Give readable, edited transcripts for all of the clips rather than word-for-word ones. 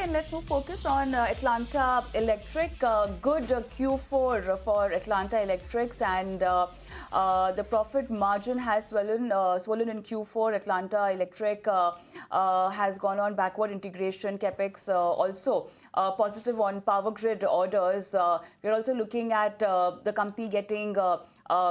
and let's move focus on Atlanta Electric. Good Q4 for Atlanta Electrics, and the profit margin has swollen in Q4. Atlanta Electric has gone on backward integration. CapEx also positive on power grid orders. We're also looking at the company getting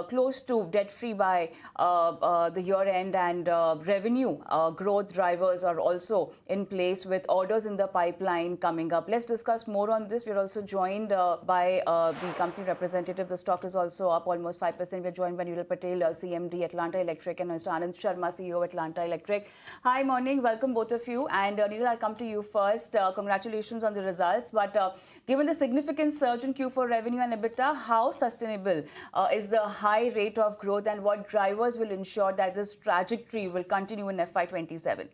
close to debt-free by the year end, and revenue growth drivers are also in place with orders in the pipeline coming up. Let's discuss more on this. We're also joined by the company representative. The stock is also up almost 5%. We're joined by Patel, CMD Atlanta Electric, and Mr. Anand Sharma, CEO Atlanta Electric. Hi, morning. Welcome both of you. And Neil, I'll come to you first. Congratulations on the results. But given the significant surge in Q4 revenue and EBITDA, how sustainable is the high rate of growth, and what drivers will ensure that this trajectory will continue in FY27?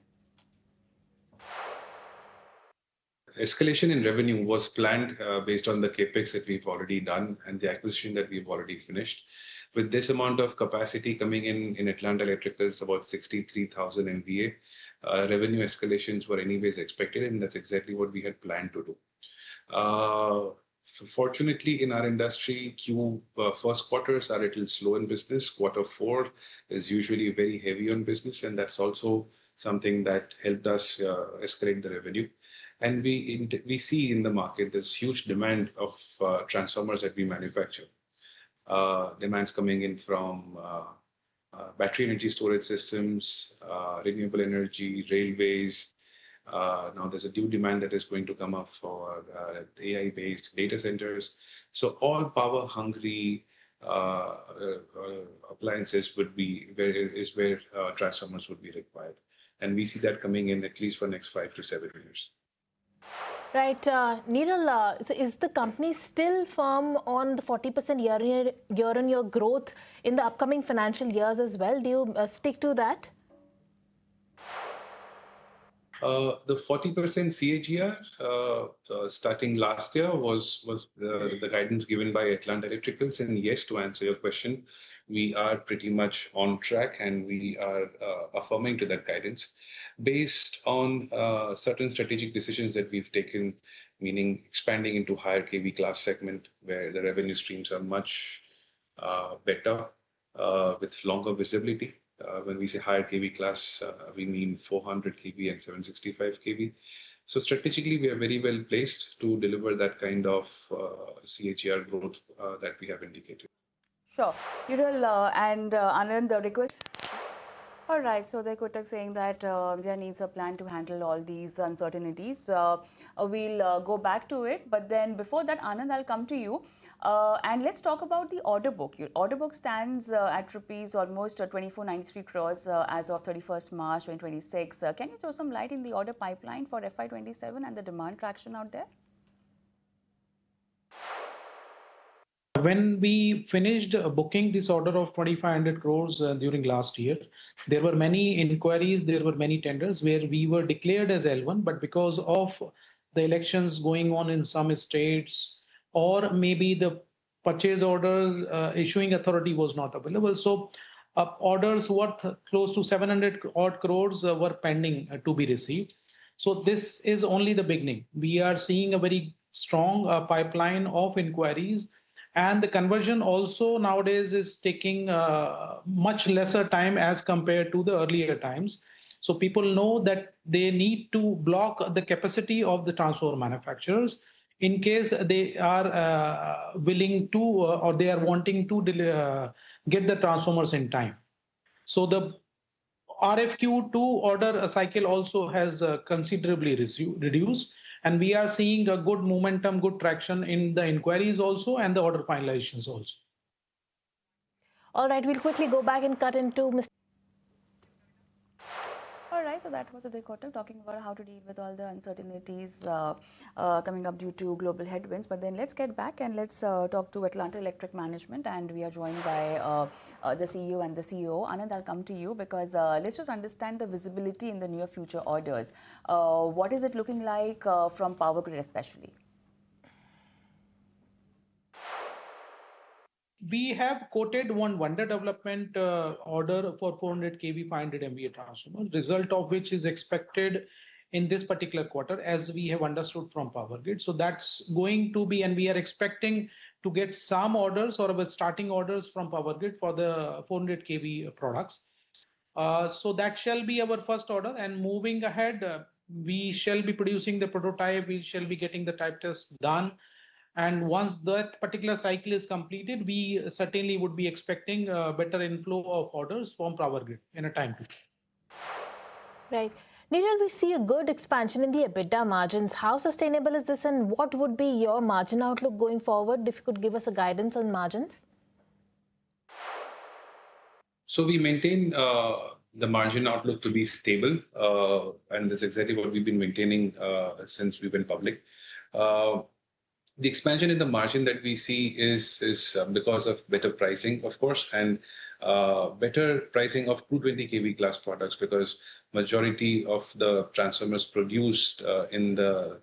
Escalation in revenue was planned based on the CapEx that we've already done and the acquisition that we've already finished. With this amount of capacity coming in Atlanta Electrical, it's about 63,000 MVA. Revenue escalations were anyways expected, and that's exactly what we had planned to do. Fortunately, in our industry, first quarters are a little slow in business. Quarter four is usually very heavy on business, and that's also something that helped us escalate the revenue. And we see in the market this huge demand of transformers that we manufacture. Demands coming in from battery energy storage systems, renewable energy, railways. Now there's a due demand that is going to come up for AI-based data centers. So all power-hungry appliances is where transformers would be required. And we see that coming in at least for next 5 to 7 years. Right. Neeral, so is the company still firm on the 40% year-on-year growth in the upcoming financial years as well? Do you stick to that? The 40% CAGR starting last year was the guidance given by Atlanta Electricals. And yes, to answer your question, we are pretty much on track, and we are affirming to that guidance based on certain strategic decisions that we've taken, meaning expanding into higher kV class segment where the revenue streams are much better with longer visibility. When we say higher kV class, we mean 400 kV and 765 kV. So strategically, we are very well placed to deliver that kind of CAGR growth that we have indicated. Sure. Neeral and Anand, the request. All right, so the Kotak saying that there needs a plan to handle all these uncertainties. We'll go back to it, but then before that, Anand, I'll come to you. And let's talk about the order book. Your order book stands at rupees almost 2493 crores as of 31st March 2026. Can you throw some light in the order pipeline for FY27 and the demand traction out there? When we finished booking this order of 2,500 crores during last year, there were many inquiries, there were many tenders where we were declared as L1, but because of the elections going on in some states, or maybe the purchase orders issuing authority was not available. So orders worth close to 700 odd crores were pending to be received. So this is only the beginning. We are seeing a very strong pipeline of inquiries. And the conversion also nowadays is taking much lesser time as compared to the earlier times. So people know that they need to block the capacity of the transformer manufacturers in case they are willing to or they are wanting to get the transformers in time. So the RFQ to order cycle also has considerably reduced. And we are seeing a good momentum, good traction in the inquiries also and the order finalizations also. All right, we'll quickly go back and cut into Mr. All right, so that was the quarter talking about how to deal with all the uncertainties coming up due to global headwinds. But then let's get back and let's talk to Atlanta Electric Management, and we are joined by the CEO and the COO. Anand, I'll come to you because let's just understand the visibility in the near future orders. What is it looking like from power grid especially? We have quoted one under development order for 400 kV 500 MVA transformer, result of which is expected in this particular quarter, as we have understood from Power Grid. So that's going to be, and we are expecting to get some orders or our starting orders from Power Grid for the 400 kV products. So that shall be our first order. And moving ahead, we shall be producing the prototype. We shall be getting the type test done. And once that particular cycle is completed, we certainly would be expecting a better inflow of orders from Power Grid in a time to come. Right. Neeral, we see a good expansion in the EBITDA margins. How sustainable is this, and what would be your margin outlook going forward? If you could give us a guidance on margins. So we maintain the margin outlook to be stable, and that's exactly what we've been maintaining since we've been public. The expansion in the margin that we see is because of better pricing, of course, and better pricing of 220 kV class products, because majority of the transformers produced in the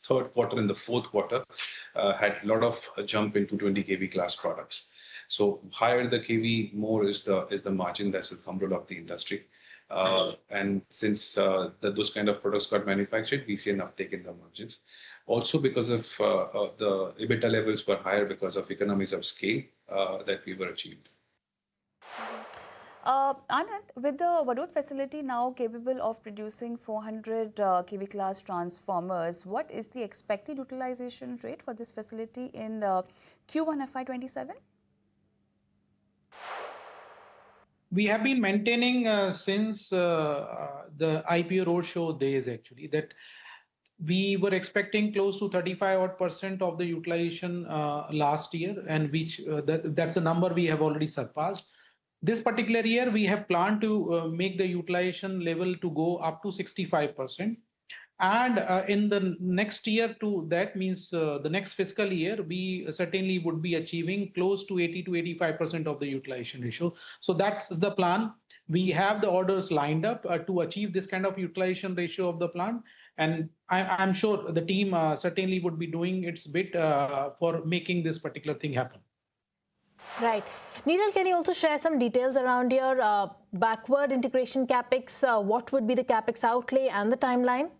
third quarter and the fourth quarter had a lot of jump in 220 kV class products. So higher the kV, more is the margin. That's the thumb rule of the industry. And since those kind of products got manufactured, we see an uptick in the margins. Also because of the EBITDA levels were higher because of economies of scale that we were achieved. Anand, with the Vadod facility now capable of producing 400 kV class transformers, what is the expected utilization rate for this facility in Q1 FY27? We have been maintaining since the IPO roadshow days, actually, that we were expecting close to 35% of the utilization last year, and which that's a number we have already surpassed. This particular year, we have planned to make the utilization level to go up to 65%. And in the next year to that means the next fiscal year, we certainly would be achieving close to 80 to 85% of the utilization ratio. So that's the plan. We have the orders lined up to achieve this kind of utilization ratio of the plant. And I'm sure the team certainly would be doing its bit for making this particular thing happen. Right. Neeral, can you also share some details around your backward integration CapEx? What would be the CapEx outlay and the timeline?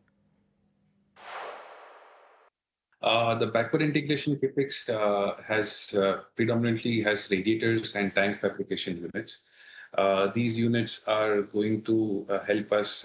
The backward integration CapEx predominantly has radiators and tank fabrication units. These units are going to help us,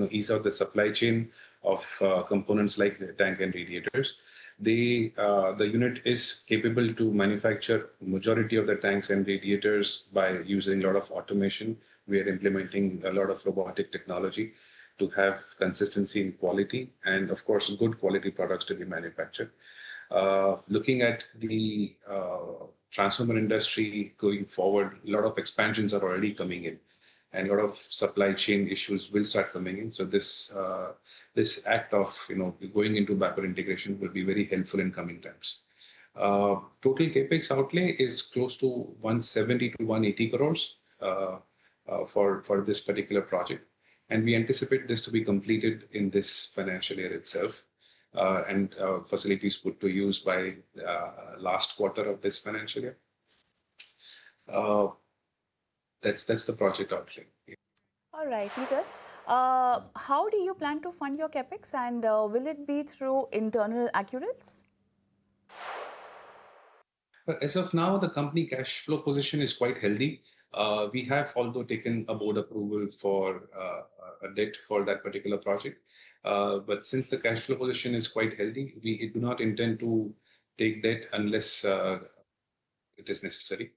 ease out the supply chain of components like tank and radiators. The unit is capable to manufacture majority of the tanks and radiators by using a lot of automation. We are implementing a lot of robotic technology to have consistency in quality and, of course, good quality products to be manufactured. Looking at the transformer industry going forward, a lot of expansions are already coming in, and a lot of supply chain issues will start coming in. So this act of going into backward integration will be very helpful in coming times. Total capex outlay is close to 170 to 180 crores for this particular project. And we anticipate this to be completed in this financial year itself, and facilities put to use by last quarter of this financial year. That's the project outlay. All right, Peter. How do you plan to fund your capex, and will it be through internal accruals? As of now, the company cash flow position is quite healthy. We have although taken a board approval for a debt for that particular project. But since the cash flow position is quite healthy, we do not intend to take debt unless it is necessary.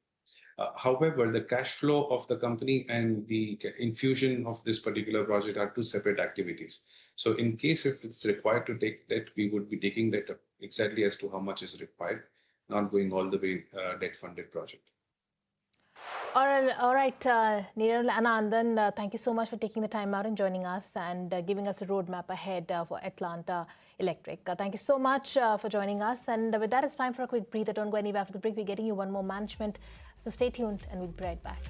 However, the cash flow of the company and the infusion of this particular project are two separate activities. So in case if it's required to take debt, we would be taking debt exactly as to how much is required, not going all the way debt-funded project. All right, Neeral and Anand, thank you so much for taking the time out and joining us and giving us a roadmap ahead for Atlanta Electric. Thank you so much for joining us. And with that, it's time for a quick breather. Don't go anywhere. After the break, we're getting you one more management. So stay tuned and we'll be right back.